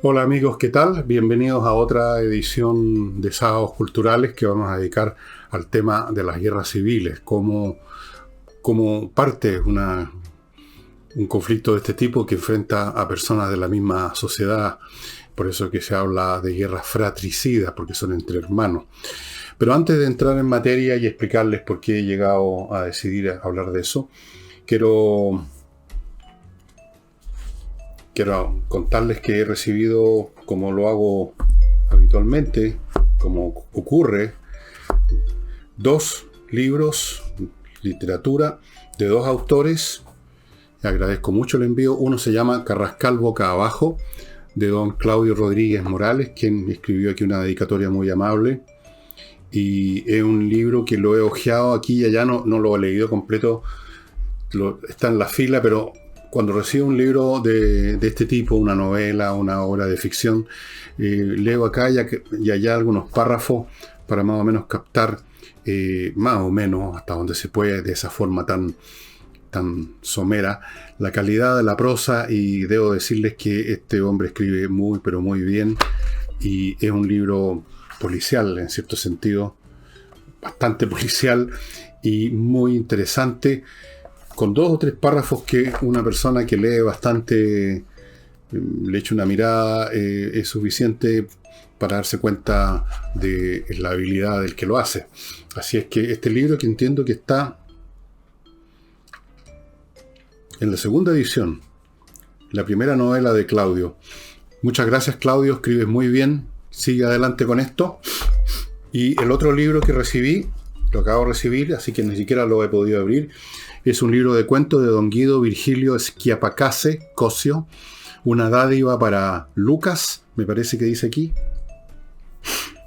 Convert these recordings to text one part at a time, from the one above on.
Hola amigos, ¿qué tal? Bienvenidos a otra edición de Sábados Culturales que vamos a dedicar al tema de las guerras civiles, como parte de un conflicto de este tipo que enfrenta a personas de la misma sociedad. Por eso que se habla de guerras fratricidas, porque son entre hermanos. Pero antes de entrar en materia y explicarles por qué he llegado a decidir hablar de eso, quiero contarles que he recibido, como lo hago habitualmente, como ocurre, 2 libros, literatura, de 2 autores. Agradezco mucho el envío. Uno se llama Carrascal Boca Abajo, de don Claudio Rodríguez Morales, quien escribió aquí una dedicatoria muy amable. Y es un libro que lo he hojeado aquí y allá, no lo he leído completo, está en la fila, pero cuando recibo un libro de este tipo, una novela, una obra de ficción, leo acá y allá algunos párrafos para más o menos captar, más o menos hasta donde se puede, de esa forma tan somera, la calidad de la prosa. Y debo decirles que este hombre escribe muy, pero muy bien, y es un libro policial, en cierto sentido, bastante policial y muy interesante, con 2 o 3 párrafos que una persona que lee bastante, le eche una mirada, es suficiente para darse cuenta de la habilidad del que lo hace. Así es que este libro, que entiendo que está en la 2ª edición, la primera novela de Claudio. Muchas gracias, Claudio, escribes muy bien, sigue adelante con esto. Y el otro libro que recibí, lo acabo de recibir, así que ni siquiera lo he podido abrir, es un libro de cuentos de don Guido Virgilio Schiapacase Cosio, una dádiva para Lucas, me parece que dice aquí.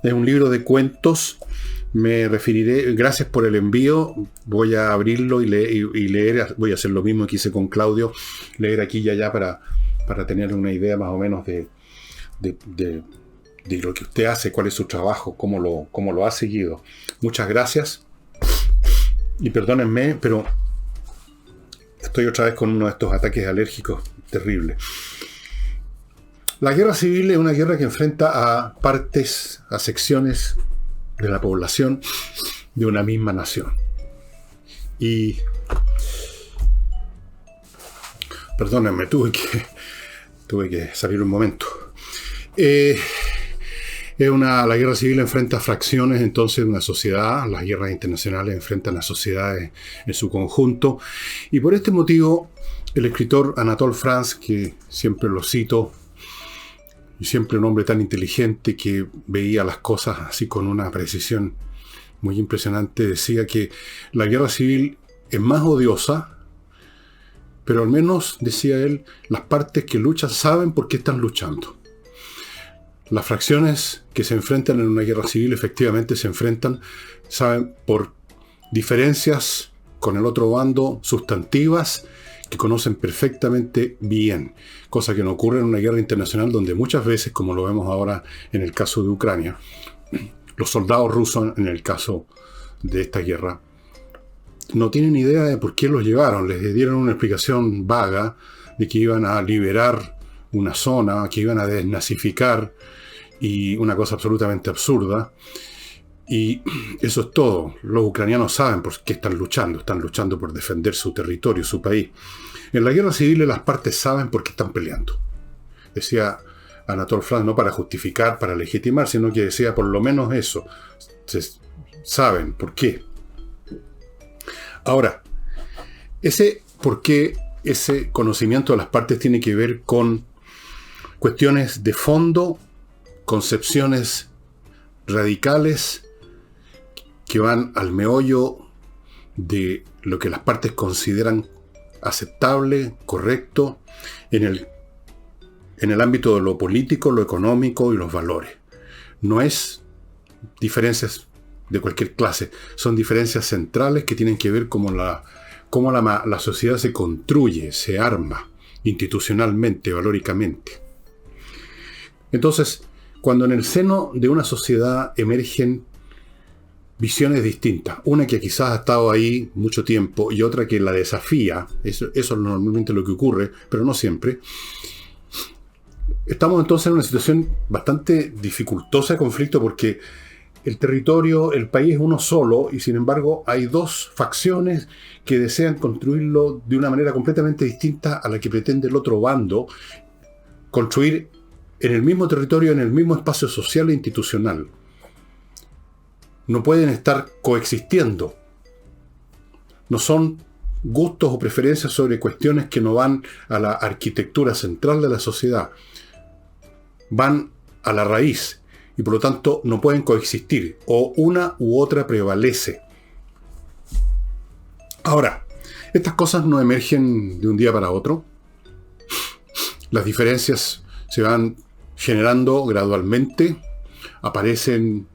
Es un libro de cuentos. Me referiré, gracias por el envío, voy a abrirlo y leer, voy a hacer lo mismo que hice con Claudio, leer aquí y allá para tener una idea más o menos de lo que usted hace, cuál es su trabajo, cómo lo ha seguido. Muchas gracias. Y perdónenme, pero estoy otra vez con uno de estos ataques alérgicos terribles. La guerra civil es una guerra que enfrenta a partes, a secciones de la población de una misma nación. Y perdónenme, tuve que salir un momento. La guerra civil enfrenta fracciones entonces de una sociedad. Las guerras internacionales enfrentan a sociedades en su conjunto, y por este motivo el escritor Anatole France, que siempre lo cito, y siempre un hombre tan inteligente que veía las cosas así con una precisión muy impresionante, decía que la guerra civil es más odiosa, pero al menos, decía él, las partes que luchan saben por qué están luchando. Las fracciones que se enfrentan en una guerra civil efectivamente se enfrentan, saben, por diferencias con el otro bando sustantivas que conocen perfectamente bien, cosa que no ocurre en una guerra internacional, donde muchas veces, como lo vemos ahora en el caso de Ucrania, los soldados rusos, en el caso de esta guerra, no tienen idea de por qué los llevaron. Les dieron una explicación vaga de que iban a liberar una zona, que iban a desnazificar, y una cosa absolutamente absurda. Y eso es todo. Los ucranianos saben por qué están luchando por defender su territorio, su país. En la guerra civil las partes saben por qué están peleando. Decía Anatole France, no para justificar, para legitimar, sino que decía por lo menos eso. Saben por qué. Ahora, ese por qué, ese conocimiento de las partes tiene que ver con cuestiones de fondo, concepciones radicales que van al meollo de lo que las partes consideran aceptable, correcto, en el ámbito de lo político, lo económico y los valores. No es diferencias de cualquier clase, son diferencias centrales que tienen que ver cómo la sociedad se construye, se arma institucionalmente, valóricamente. Entonces, cuando en el seno de una sociedad emergen visiones distintas, una que quizás ha estado ahí mucho tiempo y otra que la desafía, eso es normalmente lo que ocurre, pero no siempre, Estamos entonces en una situación bastante dificultosa de conflicto porque el territorio, el país es uno solo y sin embargo hay dos facciones que desean construirlo de una manera completamente distinta a la que pretende el otro bando construir en el mismo territorio, en el mismo espacio social e institucional. No pueden estar coexistiendo. No son gustos o preferencias sobre cuestiones que no van a la arquitectura central de la sociedad. Van a la raíz y por lo tanto no pueden coexistir. O una u otra prevalece. Ahora, estas cosas no emergen de un día para otro. Las diferencias se van generando gradualmente. Aparecen,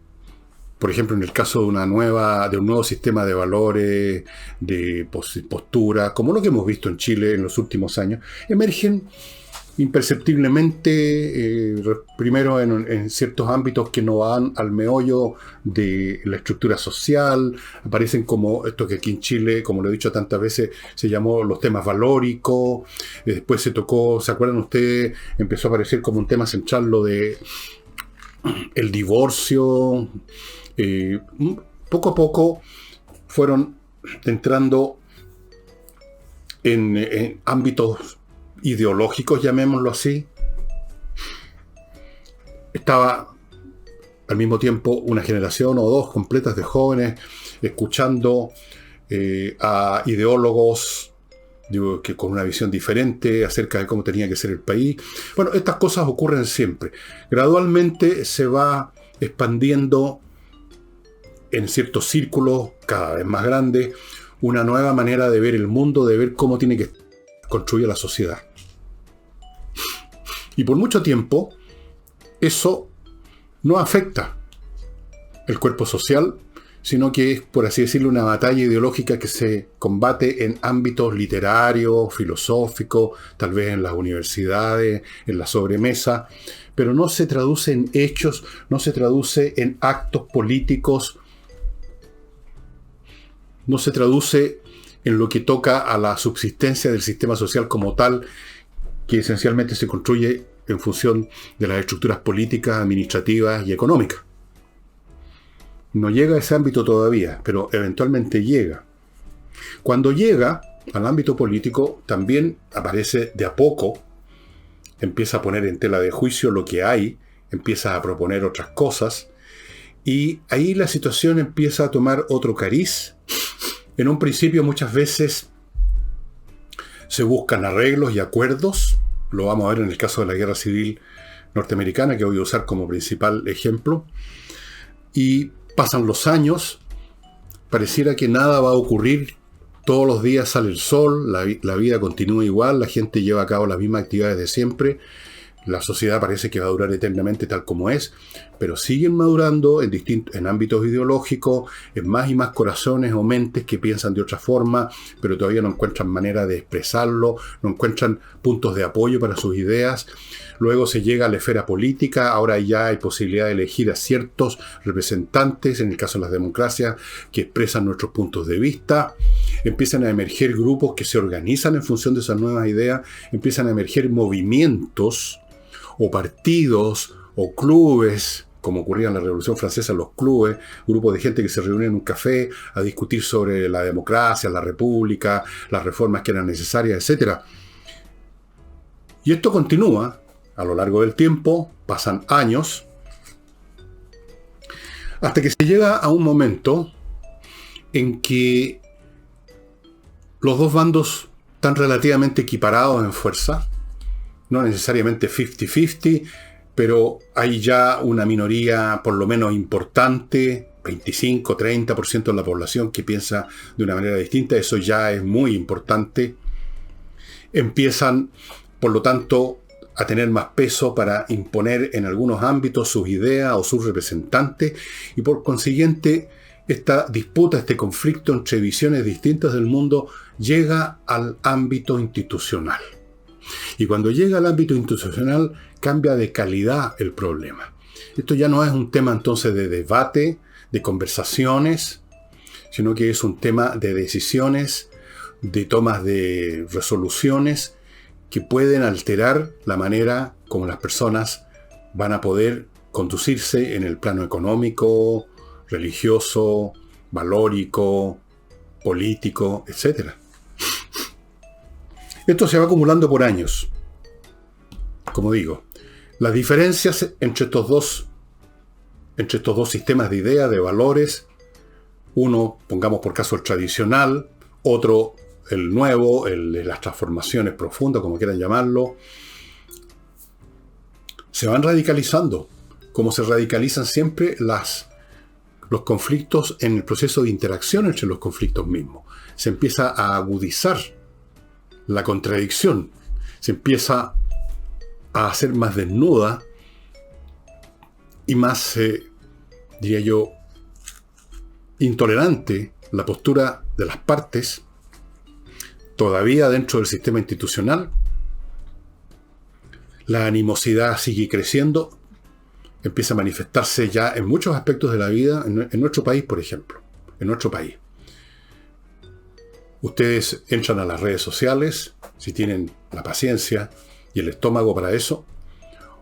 por ejemplo, en el caso de un nuevo sistema de valores, de postura, como lo que hemos visto en Chile en los últimos años, emergen imperceptiblemente, primero en ciertos ámbitos que no van al meollo de la estructura social, aparecen como esto que aquí en Chile, como lo he dicho tantas veces, se llamó los temas valóricos, después se tocó, ¿se acuerdan ustedes? Empezó a aparecer como un tema central lo de el divorcio. Poco a poco fueron entrando en ámbitos ideológicos, llamémoslo así. Estaba al mismo tiempo una generación o dos completas de jóvenes escuchando a ideólogos que con una visión diferente acerca de cómo tenía que ser el país. Bueno, estas cosas ocurren siempre. Gradualmente se va expandiendo en ciertos círculos cada vez más grandes una nueva manera de ver el mundo, de ver cómo tiene que construir la sociedad. Y por mucho tiempo eso no afecta el cuerpo social, sino que es, por así decirlo, una batalla ideológica que se combate en ámbitos literarios, filosóficos, tal vez en las universidades, en la sobremesa, pero no se traduce en hechos, no se traduce en actos políticos, no se traduce en lo que toca a la subsistencia del sistema social como tal, que esencialmente se construye en función de las estructuras políticas, administrativas y económicas. No llega a ese ámbito todavía, pero eventualmente llega. Cuando llega al ámbito político, también aparece de a poco, empieza a poner en tela de juicio lo que hay, empieza a proponer otras cosas, y ahí la situación empieza a tomar otro cariz. En un principio muchas veces se buscan arreglos y acuerdos, lo vamos a ver en el caso de la Guerra Civil Norteamericana, que voy a usar como principal ejemplo, y pasan los años, pareciera que nada va a ocurrir, todos los días sale el sol, la vida continúa igual, la gente lleva a cabo las mismas actividades de siempre, la sociedad parece que va a durar eternamente tal como es, pero siguen madurando en ámbitos ideológicos, en más y más corazones o mentes que piensan de otra forma, pero todavía no encuentran manera de expresarlo, no encuentran puntos de apoyo para sus ideas. Luego se llega a la esfera política, ahora ya hay posibilidad de elegir a ciertos representantes, en el caso de las democracias, que expresan nuestros puntos de vista. Empiezan a emerger grupos que se organizan en función de esas nuevas ideas, empiezan a emerger movimientos o partidos o clubes, como ocurría en la Revolución Francesa, los clubes, grupos de gente que se reunían en un café a discutir sobre la democracia, la república, las reformas que eran necesarias, etc. Y esto continúa a lo largo del tiempo, pasan años, hasta que se llega a un momento en que los dos bandos están relativamente equiparados en fuerza, no necesariamente 50-50, pero hay ya una minoría por lo menos importante, 25-30% de la población que piensa de una manera distinta, eso ya es muy importante. Empiezan, por lo tanto, a tener más peso para imponer en algunos ámbitos sus ideas o sus representantes, y por consiguiente esta disputa, este conflicto entre visiones distintas del mundo llega al ámbito institucional. Y cuando llega al ámbito institucional cambia de calidad el problema. Esto ya no es un tema entonces de debate, de conversaciones, sino que es un tema de decisiones, de tomas de resoluciones que pueden alterar la manera cómo las personas van a poder conducirse en el plano económico, religioso, valórico, político, etc. Esto se va acumulando por años. Como digo, las diferencias entre estos dos sistemas de ideas, de valores, uno, pongamos por caso el tradicional, otro el nuevo, el de las transformaciones profundas, como quieran llamarlo, se van radicalizando, como se radicalizan siempre los conflictos en el proceso de interacción entre los conflictos mismos. Se empieza a agudizar la contradicción, se empieza a hacer más desnuda y más, diría yo, intolerante la postura de las partes, todavía dentro del sistema institucional. La animosidad sigue creciendo, empieza a manifestarse ya en muchos aspectos de la vida, en nuestro país, por ejemplo, en nuestro país. Ustedes entran a las redes sociales, si tienen la paciencia y el estómago para eso,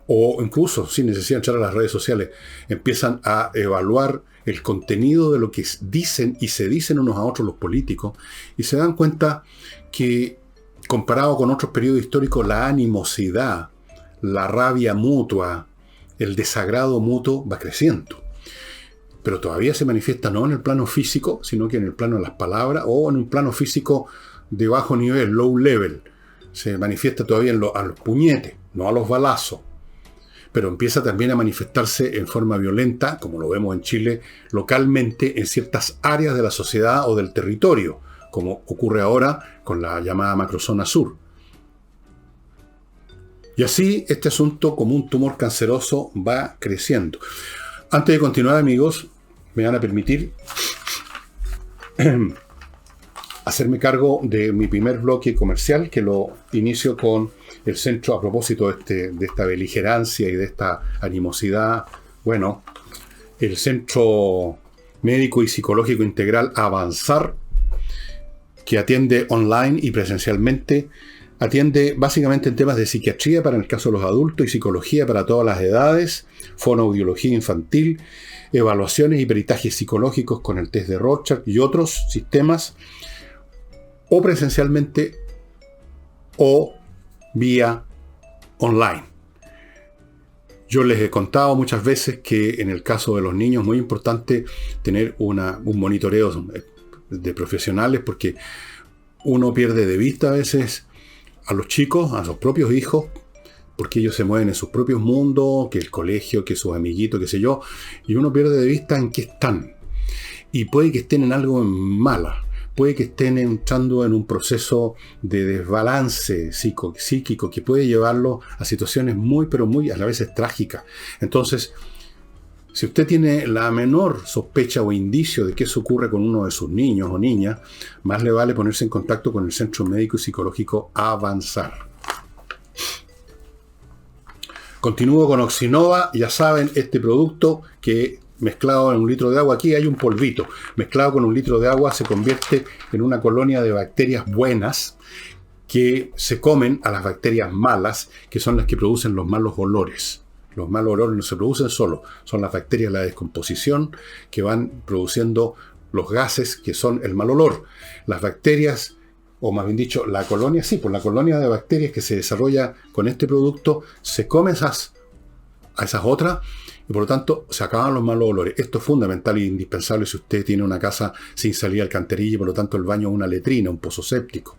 o incluso sin necesidad de entrar a las redes sociales, empiezan a evaluar el contenido de lo que dicen y se dicen unos a otros los políticos, y se dan cuenta que, comparado con otros periodos históricos, la animosidad, la rabia mutua, el desagrado mutuo va creciendo. Pero todavía se manifiesta no en el plano físico, sino que en el plano de las palabras, o en un plano físico de bajo nivel, low level. Se manifiesta todavía a los puñetes, no a los balazos. Pero empieza también a manifestarse en forma violenta, como lo vemos en Chile, localmente, en ciertas áreas de la sociedad o del territorio, como ocurre ahora con la llamada macrozona sur. Y así este asunto, como un tumor canceroso, va creciendo. Antes de continuar, amigos, me van a permitir hacerme cargo de mi primer bloque comercial, que lo inicio con el centro, a propósito de esta beligerancia y de esta animosidad. Bueno, el Centro Médico y Psicológico Integral Avanzar, que atiende online y presencialmente, atiende básicamente en temas de psiquiatría para el caso de los adultos y psicología para todas las edades, fonoaudiología infantil, evaluaciones y peritajes psicológicos con el test de Rorschach y otros sistemas, o presencialmente o vía online. Yo les he contado muchas veces que en el caso de los niños es muy importante tener un monitoreo de profesionales, porque uno pierde de vista a veces a los chicos, a sus propios hijos, porque ellos se mueven en sus propios mundos, que el colegio, que sus amiguitos, qué sé yo, y uno pierde de vista en qué están. Y puede que estén en algo mala, puede que estén entrando en un proceso de desbalance psíquico que puede llevarlo a situaciones muy, pero muy a la vez trágicas. Entonces, si usted tiene la menor sospecha o indicio de que eso ocurre con uno de sus niños o niñas, más le vale ponerse en contacto con el Centro Médico y Psicológico Avanzar. Continúo con Oxinova. Ya saben, este producto que mezclado en un litro de agua, aquí hay un polvito, mezclado con un litro de agua se convierte en una colonia de bacterias buenas que se comen a las bacterias malas, que son las que producen los malos olores. Los malos olores no se producen solos, son las bacterias de la descomposición que van produciendo los gases que son el mal olor. Las bacterias, o más bien dicho, la colonia, sí, pues la colonia de bacterias que se desarrolla con este producto se come a esas otras, y por lo tanto se acaban los malos olores. Esto es fundamental e indispensable si usted tiene una casa sin salida al alcantarilla y por lo tanto el baño es una letrina, un pozo séptico.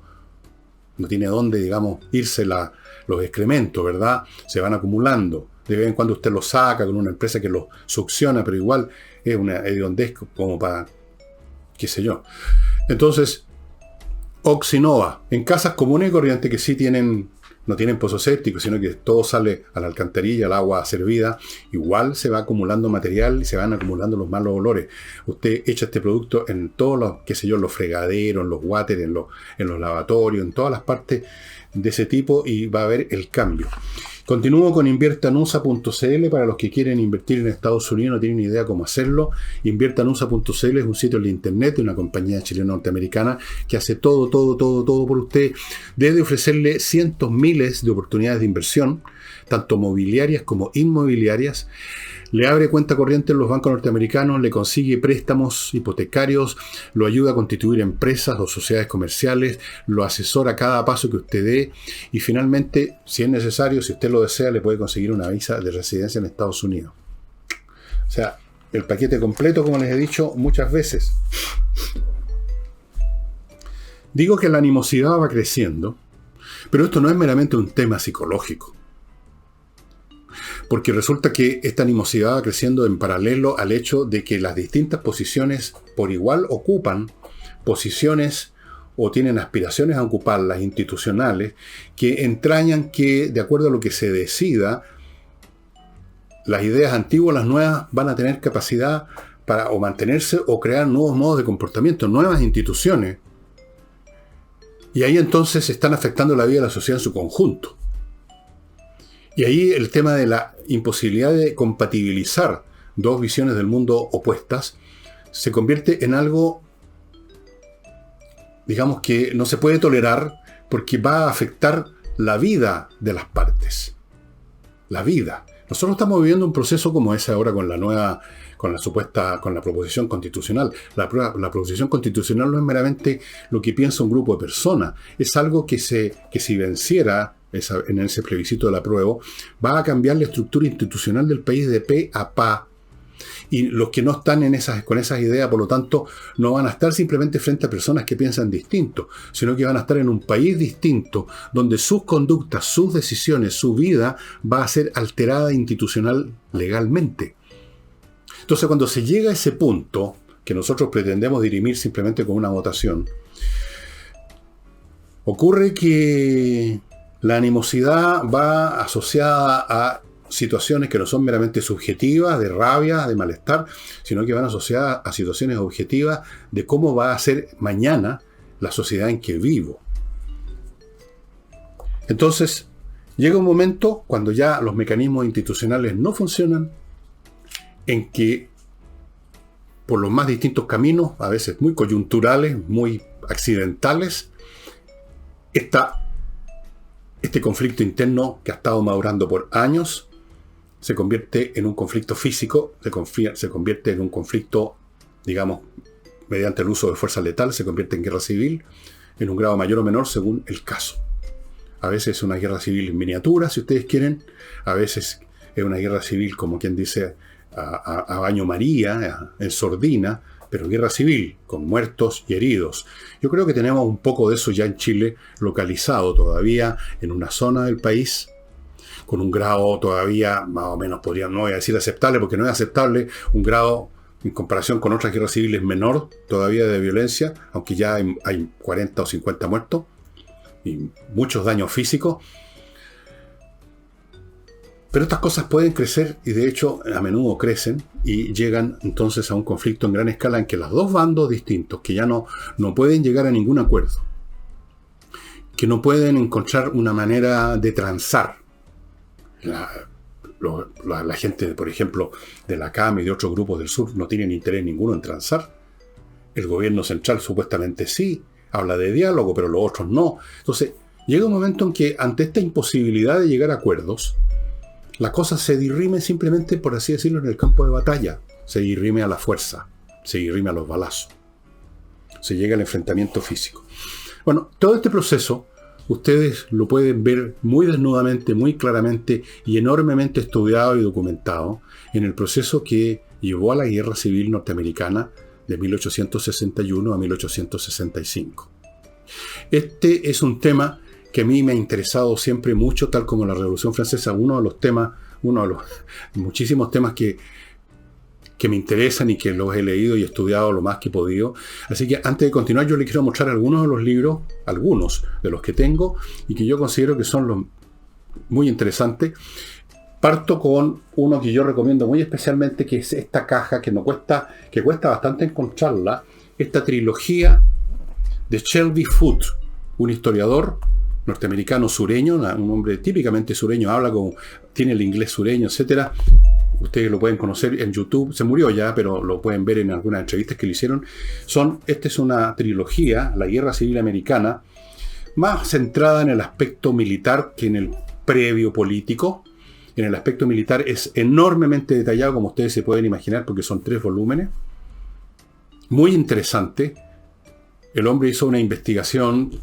No tiene dónde, digamos, irse los excrementos, ¿verdad? Se van acumulando. De vez en cuando usted los saca con una empresa que los succiona, pero igual es una hediondez como para, qué sé yo. Entonces, Oxinova, en casas comunes y corrientes que sí no tienen pozo séptico, sino que todo sale a la alcantarilla, al agua servida, igual se va acumulando material y se van acumulando los malos olores. Usted echa este producto en todos los, qué sé yo, los fregaderos, en los water, en los lavatorios, en todas las partes de ese tipo y va a haber el cambio. Continúo con inviertanusa.cl para los que quieren invertir en Estados Unidos, no tienen idea cómo hacerlo. Inviertanusa.cl es un sitio de internet de una compañía chileno-norteamericana que hace todo por usted. Debe ofrecerle cientos, miles de oportunidades de inversión, tanto mobiliarias como inmobiliarias. Le abre cuenta corriente en los bancos norteamericanos, le consigue préstamos hipotecarios, lo ayuda a constituir empresas o sociedades comerciales, lo asesora a cada paso que usted dé y finalmente, si es necesario, si usted lo desea, le puede conseguir una visa de residencia en Estados Unidos. O sea, el paquete completo, como les he dicho muchas veces. Digo que la animosidad va creciendo, pero esto no es meramente un tema psicológico. Porque resulta que esta animosidad va creciendo en paralelo al hecho de que las distintas posiciones por igual ocupan posiciones o tienen aspiraciones a ocuparlas institucionales que entrañan que, de acuerdo a lo que se decida, las ideas antiguas, las nuevas, van a tener capacidad para o mantenerse o crear nuevos modos de comportamiento, nuevas instituciones. Y ahí entonces se están afectando la vida de la sociedad en su conjunto. Y ahí el tema de la imposibilidad de compatibilizar dos visiones del mundo opuestas se convierte en algo, digamos, que no se puede tolerar porque va a afectar la vida de las partes. La vida. Nosotros estamos viviendo un proceso como ese ahora con la proposición constitucional. La proposición constitucional no es meramente lo que piensa un grupo de personas. Es algo que si venciera en ese plebiscito del apruebo, va a cambiar la estructura institucional del país de pe a pa. Y los que no están con esas ideas, por lo tanto, no van a estar simplemente frente a personas que piensan distinto, sino que van a estar en un país distinto, donde sus conductas, sus decisiones, su vida va a ser alterada institucional legalmente. Entonces, cuando se llega a ese punto, que nosotros pretendemos dirimir simplemente con una votación, ocurre que la animosidad va asociada a situaciones que no son meramente subjetivas, de rabia, de malestar, sino que van asociadas a situaciones objetivas de cómo va a ser mañana la sociedad en que vivo. Entonces, llega un momento cuando ya los mecanismos institucionales no funcionan, en que por los más distintos caminos, a veces muy coyunturales, muy accidentales, este conflicto interno que ha estado madurando por años se convierte en un conflicto físico, se convierte en un conflicto, digamos, mediante el uso de fuerza letal, se convierte en guerra civil, en un grado mayor o menor según el caso. A veces es una guerra civil en miniatura, si ustedes quieren, a veces es una guerra civil, como quien dice, a baño María, en sordina, pero guerra civil, con muertos y heridos. Yo creo que tenemos un poco de eso ya en Chile, localizado todavía en una zona del país, con un grado todavía más o menos, no voy a decir aceptable, porque no es aceptable, un grado en comparación con otras guerras civiles menor todavía de violencia, aunque ya hay 40 o 50 muertos y muchos daños físicos. Pero estas cosas pueden crecer y de hecho a menudo crecen y llegan entonces a un conflicto en gran escala en que los dos bandos distintos, que ya no pueden llegar a ningún acuerdo, que no pueden encontrar una manera de transar. La gente, por ejemplo, de la CAM y de otros grupos del sur no tienen interés ninguno en transar. El gobierno central supuestamente sí, habla de diálogo, pero los otros no. Entonces, llega un momento en que ante esta imposibilidad de llegar a acuerdos, la cosa se dirime simplemente, por así decirlo, en el campo de batalla. Se dirime a la fuerza, se dirime a los balazos. Se llega al enfrentamiento físico. Bueno, todo este proceso ustedes lo pueden ver muy desnudamente, muy claramente y enormemente estudiado y documentado en el proceso que llevó a la Guerra Civil Norteamericana de 1861 a 1865. Este es un tema que a mí me ha interesado siempre mucho, tal como la Revolución Francesa, uno de los muchísimos temas que me interesan y que los he leído y estudiado lo más que he podido. Así que antes de continuar, yo les quiero mostrar algunos de los libros, algunos de los que tengo y que yo considero que son los muy interesantes. Parto con uno que yo recomiendo muy especialmente, que es esta caja que cuesta bastante encontrarla, esta trilogía de Shelby Foote, un historiador norteamericano sureño, un hombre típicamente sureño, tiene el inglés sureño, etcétera. Ustedes lo pueden conocer en YouTube, se murió ya, pero lo pueden ver en algunas entrevistas que le hicieron. Esta es una trilogía, La Guerra Civil Americana, más centrada en el aspecto militar que en el previo político. En el aspecto militar es enormemente detallado, como ustedes se pueden imaginar, porque son 3 volúmenes. Muy interesante. El hombre hizo una investigación,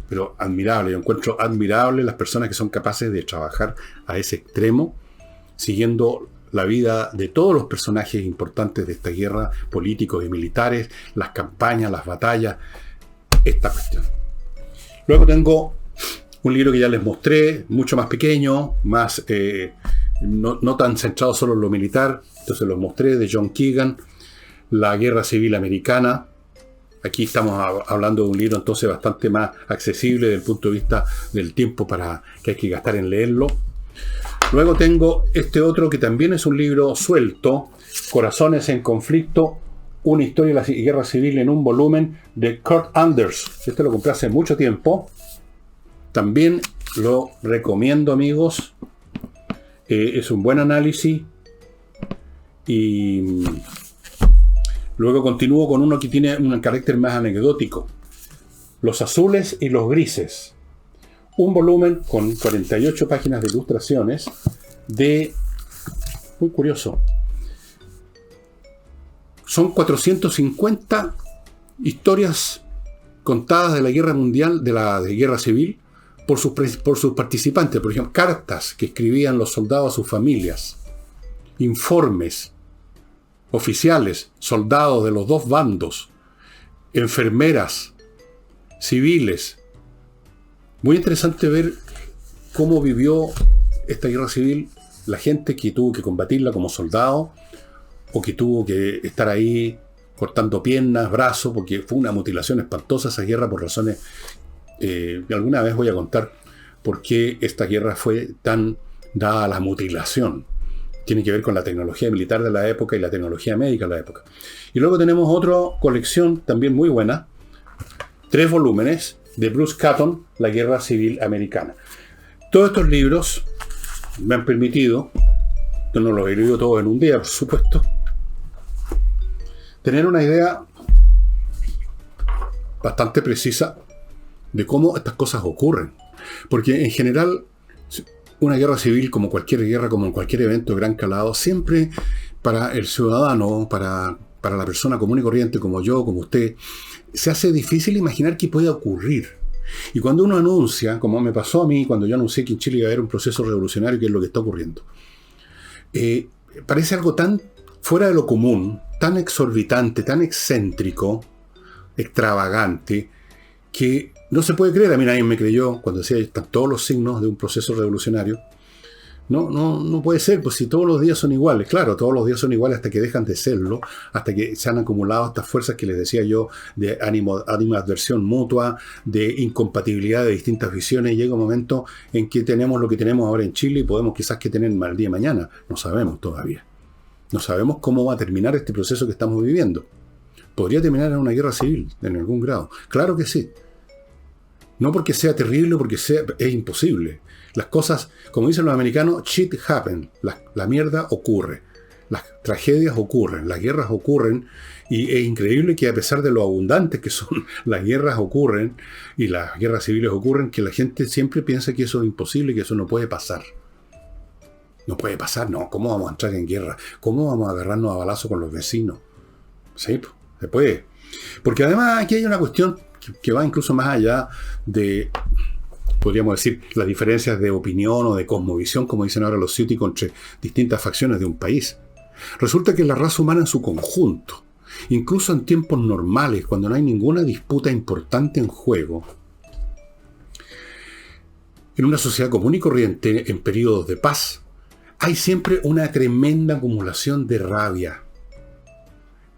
pero admirable. Yo encuentro admirable las personas que son capaces de trabajar a ese extremo, siguiendo la vida de todos los personajes importantes de esta guerra, políticos y militares, las campañas, las batallas, esta cuestión. Luego tengo un libro que ya les mostré, mucho más pequeño, más no tan centrado solo en lo militar, entonces los mostré, de John Keegan, La Guerra Civil Americana. Aquí estamos hablando de un libro entonces bastante más accesible desde el punto de vista del tiempo que hay que gastar en leerlo. Luego tengo este otro que también es un libro suelto, Corazones en Conflicto, una historia de la guerra civil en un volumen, de Kurt Anders. Este lo compré hace mucho tiempo. También lo recomiendo, amigos. Es un buen análisis. Y luego continúo con uno que tiene un carácter más anecdótico. Los azules y los grises. Un volumen con 48 páginas de ilustraciones muy curioso. Son 450 historias contadas de la guerra mundial, de la guerra civil, por sus participantes. Por ejemplo, cartas que escribían los soldados a sus familias, informes oficiales, soldados de los 2 bandos, enfermeras, civiles. Muy interesante ver cómo vivió esta guerra civil la gente que tuvo que combatirla como soldado, o que tuvo que estar ahí cortando piernas, brazos, porque fue una mutilación espantosa esa guerra por razones... alguna vez voy a contar por qué esta guerra fue tan dada a la mutilación. Tiene que ver con la tecnología militar de la época y la tecnología médica de la época. Y luego tenemos otra colección también muy buena, 3 volúmenes, de Bruce Catton, La Guerra Civil Americana. Todos estos libros me han permitido, yo no los he leído todos en un día, por supuesto, tener una idea bastante precisa de cómo estas cosas ocurren. Porque en general, una guerra civil, como cualquier guerra, como cualquier evento de gran calado, siempre para el ciudadano, para la persona común y corriente como yo, como usted, se hace difícil imaginar qué puede ocurrir. Y cuando uno anuncia, como me pasó a mí cuando yo anuncié que en Chile iba a haber un proceso revolucionario, que es lo que está ocurriendo, parece algo tan fuera de lo común, tan exorbitante, tan excéntrico, extravagante, que no se puede creer. A mí nadie me creyó cuando decía que están todos los signos de un proceso revolucionario. No puede ser, pues si todos los días son iguales. Claro, todos los días son iguales hasta que dejan de serlo, hasta que se han acumulado estas fuerzas que les decía yo, de animadversión mutua, de incompatibilidad de distintas visiones. Y llega un momento en que tenemos lo que tenemos ahora en Chile y podemos quizás que tener mal día de mañana. No sabemos todavía. No sabemos cómo va a terminar este proceso que estamos viviendo. ¿Podría terminar en una guerra civil en algún grado? Claro que sí. No porque sea terrible, porque es imposible. Las cosas, como dicen los americanos, shit happen. La mierda ocurre. Las tragedias ocurren, las guerras ocurren, y es increíble que a pesar de lo abundantes que son, las guerras ocurren, y las guerras civiles ocurren, que la gente siempre piensa que eso es imposible, que eso no puede pasar. No puede pasar, no. ¿Cómo vamos a entrar en guerra? ¿Cómo vamos a agarrarnos a balazo con los vecinos? Sí, se puede. Porque además aquí hay una cuestión que va incluso más allá de, podríamos decir, las diferencias de opinión o de cosmovisión, como dicen ahora los ciúticos, entre distintas facciones de un país. Resulta que la raza humana en su conjunto, incluso en tiempos normales, cuando no hay ninguna disputa importante en juego, en una sociedad común y corriente, en periodos de paz, hay siempre una tremenda acumulación de rabia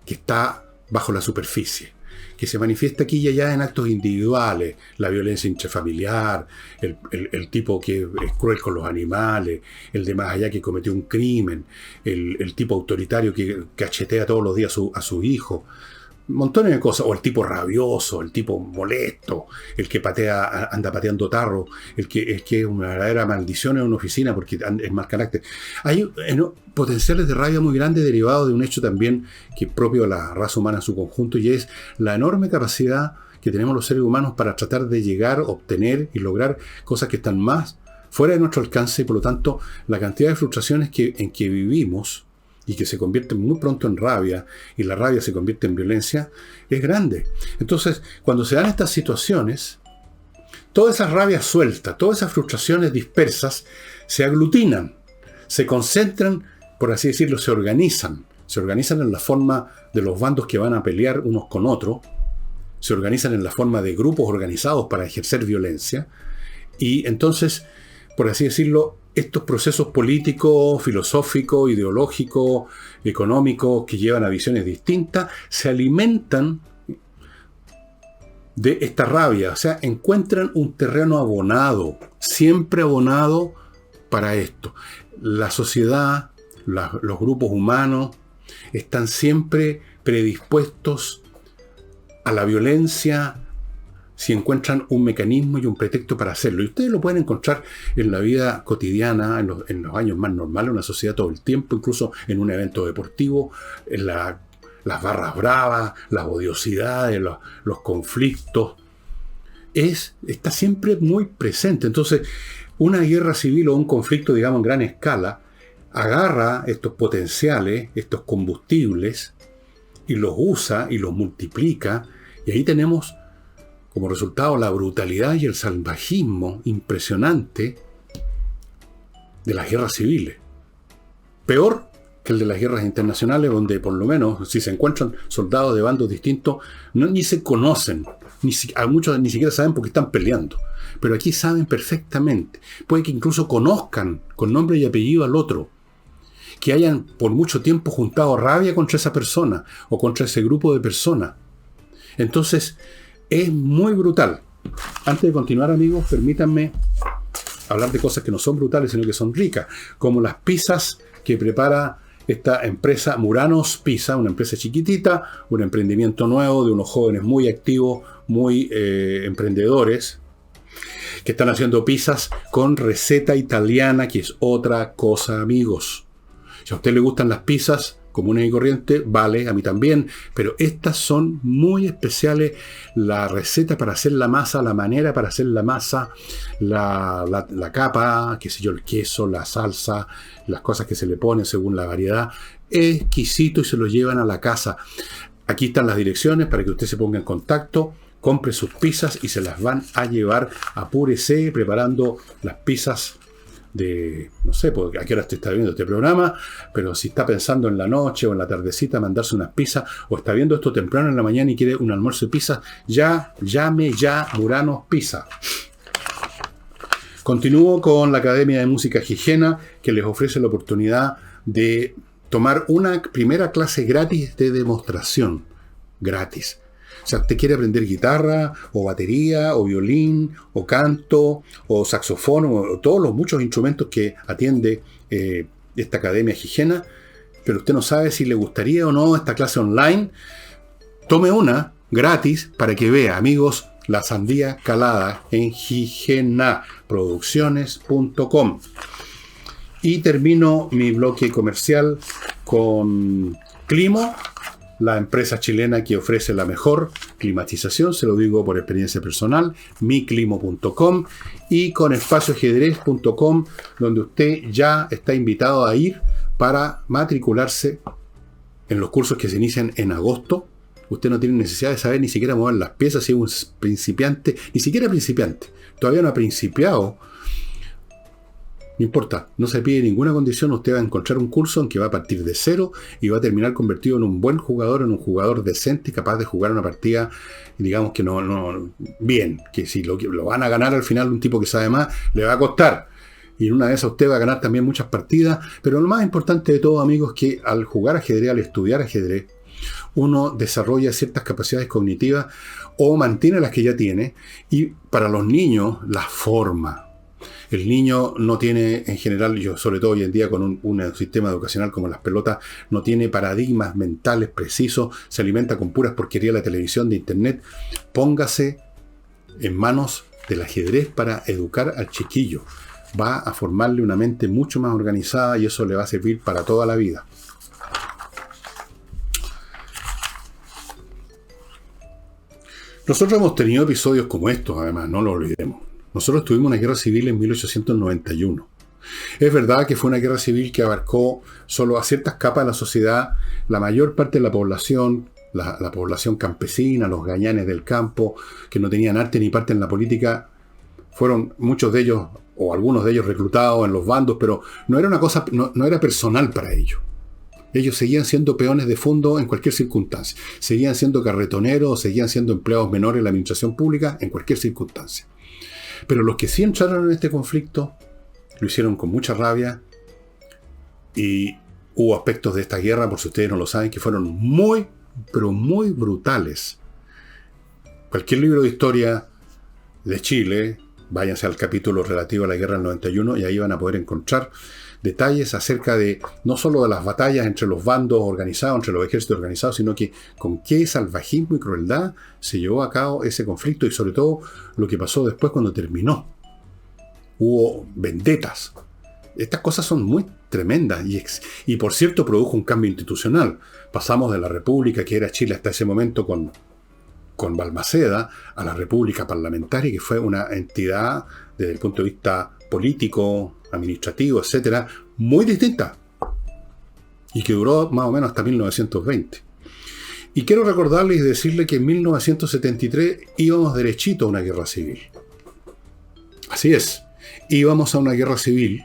que está bajo la superficie, que se manifiesta aquí y allá en actos individuales, la violencia intrafamiliar, el tipo que es cruel con los animales, el de más allá que cometió un crimen, el tipo autoritario que cachetea todos los días a su hijo. montones de cosas, o el tipo rabioso, el tipo molesto, el que anda pateando tarro, el que es una verdadera maldición en una oficina porque es mal carácter. Hay potenciales de rabia muy grandes derivados de un hecho también que es propio de la raza humana en su conjunto, y es la enorme capacidad que tenemos los seres humanos para tratar de llegar, obtener y lograr cosas que están más fuera de nuestro alcance, y por lo tanto la cantidad de frustraciones en que vivimos y que se convierten muy pronto en rabia, y la rabia se convierte en violencia, es grande. Entonces, cuando se dan estas situaciones, todas esas rabias sueltas, todas esas frustraciones dispersas, se aglutinan, se concentran, por así decirlo, se organizan en la forma de los bandos que van a pelear unos con otros, se organizan en la forma de grupos organizados para ejercer violencia, y entonces, por así decirlo, estos procesos políticos, filosóficos, ideológicos, económicos, que llevan a visiones distintas, se alimentan de esta rabia. O sea, encuentran un terreno abonado, siempre abonado para esto. La sociedad, los grupos humanos, están siempre predispuestos a la violencia si encuentran un mecanismo y un pretexto para hacerlo. Y ustedes lo pueden encontrar en la vida cotidiana, en los años más normales, en una sociedad todo el tiempo, incluso en un evento deportivo, en las barras bravas, las odiosidades, los conflictos. Está siempre muy presente. Entonces, una guerra civil o un conflicto, digamos, en gran escala, agarra estos potenciales, estos combustibles, y los usa y los multiplica, y ahí tenemos como resultado la brutalidad y el salvajismo impresionante de las guerras civiles. Peor que el de las guerras internacionales, donde por lo menos si se encuentran soldados de bandos distintos, ni se conocen, a muchos ni siquiera saben por qué están peleando. Pero aquí saben perfectamente. Puede que incluso conozcan con nombre y apellido al otro, que hayan por mucho tiempo juntado rabia contra esa persona o contra ese grupo de personas. Entonces, es muy brutal. Antes de continuar, amigos, permítanme hablar de cosas que no son brutales, sino que son ricas, como las pizzas que prepara esta empresa Muranos Pizza, una empresa chiquitita, un emprendimiento nuevo de unos jóvenes muy activos, muy emprendedores, que están haciendo pizzas con receta italiana, que es otra cosa, amigos. Si a usted le gustan las pizzas comunes y corrientes, vale, a mí también, pero estas son muy especiales. La receta para hacer la masa, la manera para hacer la masa, la capa, qué sé yo, el queso, la salsa, las cosas que se le ponen según la variedad, exquisito, y se lo llevan a la casa. Aquí están las direcciones para que usted se ponga en contacto, compre sus pizzas y se las van a llevar. Apúrese preparando las pizzas de, no sé a qué hora usted está viendo este programa, pero si está pensando en la noche o en la tardecita mandarse unas pizzas, o está viendo esto temprano en la mañana y quiere un almuerzo de pizza, llame Muranos Pizza. Continúo con la Academia de Música Gigena, que les ofrece la oportunidad de tomar una primera clase gratis de demostración. Gratis. O sea, usted quiere aprender guitarra, o batería, o violín, o canto, o saxofón, o todos los muchos instrumentos que atiende esta Academia Gigena, pero usted no sabe si le gustaría o no esta clase online. Tome una gratis para que vea, amigos, la sandía calada en gigenaproducciones.com. Y termino mi bloque comercial con Climo, la empresa chilena que ofrece la mejor climatización, se lo digo por experiencia personal, miclimo.com, y con espacioajedrez.com, donde usted ya está invitado a ir para matricularse en los cursos que se inician en agosto. Usted no tiene necesidad de saber ni siquiera mover las piezas, si es un principiante, ni siquiera principiante, todavía no ha principiado. No importa, no se pide ninguna condición, usted va a encontrar un curso en que va a partir de cero y va a terminar convertido en un buen jugador, en un jugador decente y capaz de jugar una partida, digamos que no bien, que si lo van a ganar al final un tipo que sabe más, le va a costar. Y en una de esas usted va a ganar también muchas partidas, pero lo más importante de todo, amigos, es que al jugar ajedrez, al estudiar ajedrez, uno desarrolla ciertas capacidades cognitivas o mantiene las que ya tiene, y para los niños, la forma. El niño no tiene, en general, yo sobre todo hoy en día con un sistema educacional como las pelotas, no tiene paradigmas mentales precisos, se alimenta con puras porquerías de la televisión, de internet. Póngase en manos del ajedrez para educar al chiquillo. Va a formarle una mente mucho más organizada y eso le va a servir para toda la vida. Nosotros hemos tenido episodios como estos, además, no lo olvidemos. Nosotros tuvimos una guerra civil en 1891. Es verdad que fue una guerra civil que abarcó solo a ciertas capas de la sociedad, la mayor parte de la población, la población campesina, los gañanes del campo, que no tenían arte ni parte en la política, fueron muchos de ellos, o algunos de ellos reclutados en los bandos, pero no era una cosa, no era personal para ellos. Ellos seguían siendo peones de fondo en cualquier circunstancia. Seguían siendo carretoneros, seguían siendo empleados menores en la administración pública en cualquier circunstancia. Pero los que sí entraron en este conflicto lo hicieron con mucha rabia y hubo aspectos de esta guerra, por si ustedes no lo saben, que fueron muy, pero muy brutales. Cualquier libro de historia de Chile, váyanse al capítulo relativo a la guerra del 91 y ahí van a poder encontrar detalles acerca de no solo de las batallas entre los bandos organizados, entre los ejércitos organizados, sino que con qué salvajismo y crueldad se llevó a cabo ese conflicto y sobre todo lo que pasó después cuando terminó. Hubo vendetas. Estas cosas son muy tremendas y por cierto produjo un cambio institucional. Pasamos de la república que era Chile hasta ese momento con Balmaceda a la república parlamentaria, que fue una entidad desde el punto de vista político, administrativo, etcétera, muy distinta y que duró más o menos hasta 1920. Y quiero recordarles y decirles que en 1973 íbamos derechito a una guerra civil. Así es, íbamos a una guerra civil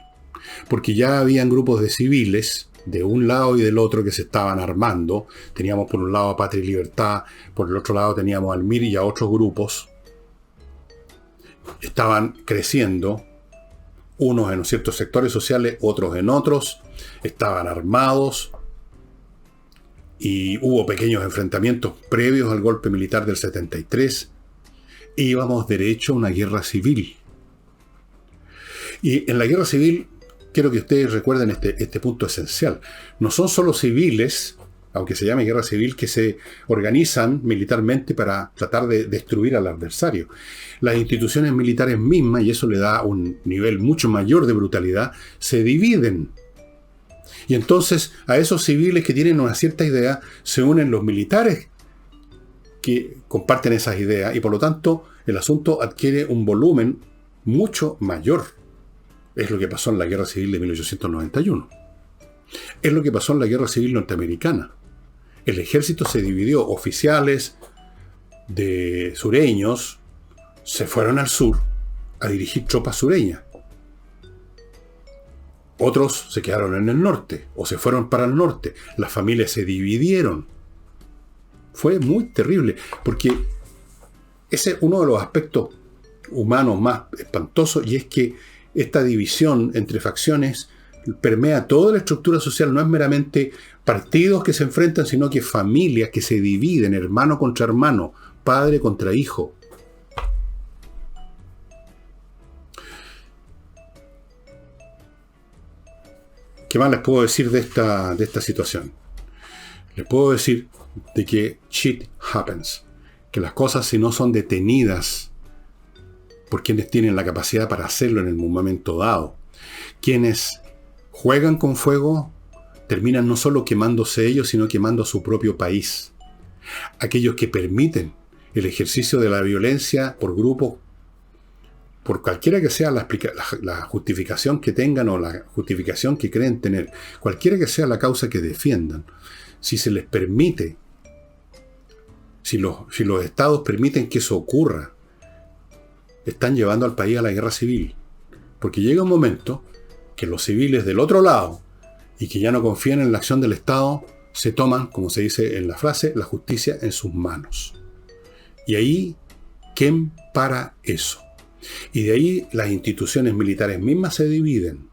porque ya habían grupos de civiles de un lado y del otro que se estaban armando. Teníamos por un lado a Patria y Libertad, por el otro lado teníamos al MIR y a otros grupos. Estaban creciendo, unos en ciertos sectores sociales, otros en otros, estaban armados y hubo pequeños enfrentamientos previos al golpe militar del 73. Íbamos derecho a una guerra civil. Y en la guerra civil, quiero que ustedes recuerden este punto esencial. No son solo civiles, aunque se llame guerra civil, que se organizan militarmente para tratar de destruir al adversario. Las instituciones militares mismas, y eso le da un nivel mucho mayor de brutalidad, se dividen. Y entonces a esos civiles que tienen una cierta idea se unen los militares que comparten esas ideas y por lo tanto el asunto adquiere un volumen mucho mayor. Es lo que pasó en la Guerra Civil de 1891. Es lo que pasó en la Guerra Civil norteamericana. El ejército se dividió, oficiales de sureños se fueron al sur a dirigir tropas sureñas. Otros se quedaron en el norte o se fueron para el norte. Las familias se dividieron. Fue muy terrible porque ese es uno de los aspectos humanos más espantosos y es que esta división entre facciones permea toda la estructura social. No es meramente partidos que se enfrentan, sino que familias que se dividen, hermano contra hermano, padre contra hijo. ¿Qué más les puedo decir de esta situación? Les puedo decir de que shit happens, que las cosas si no son detenidas por quienes tienen la capacidad para hacerlo en el momento dado, quienes juegan con fuego, terminan no solo quemándose ellos, sino quemando a su propio país. Aquellos que permiten el ejercicio de la violencia por grupos, por cualquiera que sea la justificación que tengan o la justificación que creen tener, cualquiera que sea la causa que defiendan, si se les permite, si los estados permiten que eso ocurra, están llevando al país a la guerra civil. Porque llega un momento que los civiles del otro lado y que ya no confían en la acción del Estado se toman, como se dice en la frase, la justicia en sus manos. Y ahí, ¿quién para eso? Y de ahí las instituciones militares mismas se dividen.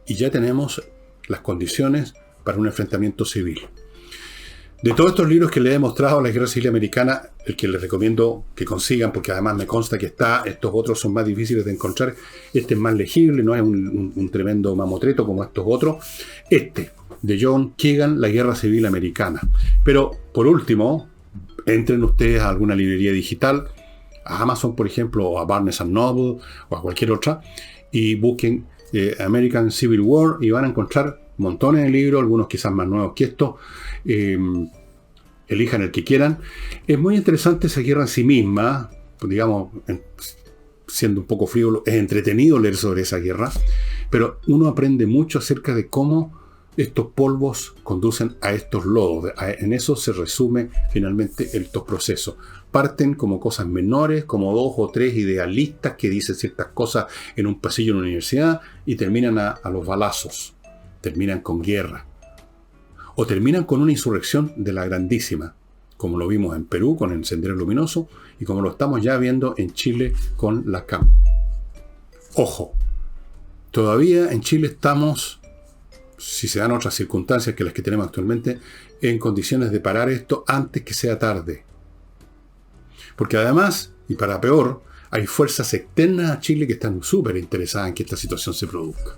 Y ya tenemos las condiciones para un enfrentamiento civil. De todos estos libros que les he mostrado, la Guerra Civil Americana, el que les recomiendo que consigan, porque además me consta que está, estos otros son más difíciles de encontrar, este es más legible, no es un tremendo mamotreto como estos otros, de John Keegan, La Guerra Civil Americana. Pero, por último, entren ustedes a alguna librería digital, a Amazon, por ejemplo, o a Barnes & Noble, o a cualquier otra, y busquen American Civil War, y van a encontrar montones de libros, algunos quizás más nuevos que estos. Elijan el que quieran. Es muy interesante esa guerra en sí misma, digamos, siendo un poco frívolo, es entretenido leer sobre esa guerra, pero uno aprende mucho acerca de cómo estos polvos conducen a estos lodos. En eso se resume finalmente estos procesos. Parten como cosas menores, como 2 o 3 idealistas que dicen ciertas cosas en un pasillo en una universidad y terminan a los balazos, terminan con guerra. O terminan con una insurrección de la grandísima, como lo vimos en Perú con el Sendero Luminoso y como lo estamos ya viendo en Chile con la CAM. Ojo, todavía en Chile estamos, si se dan otras circunstancias que las que tenemos actualmente, en condiciones de parar esto antes que sea tarde. Porque además, y para peor, hay fuerzas externas a Chile que están súper interesadas en que esta situación se produzca.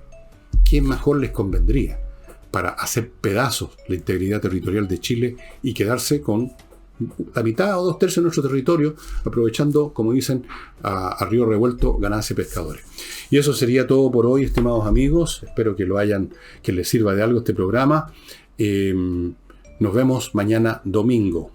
¿Qué mejor les convendría para hacer pedazos la integridad territorial de Chile y quedarse con la mitad o 2/3 de nuestro territorio, aprovechando, como dicen, a río revuelto, ganancia de pescadores? Y eso sería todo por hoy, estimados amigos. Espero que les sirva de algo este programa. Nos vemos mañana domingo.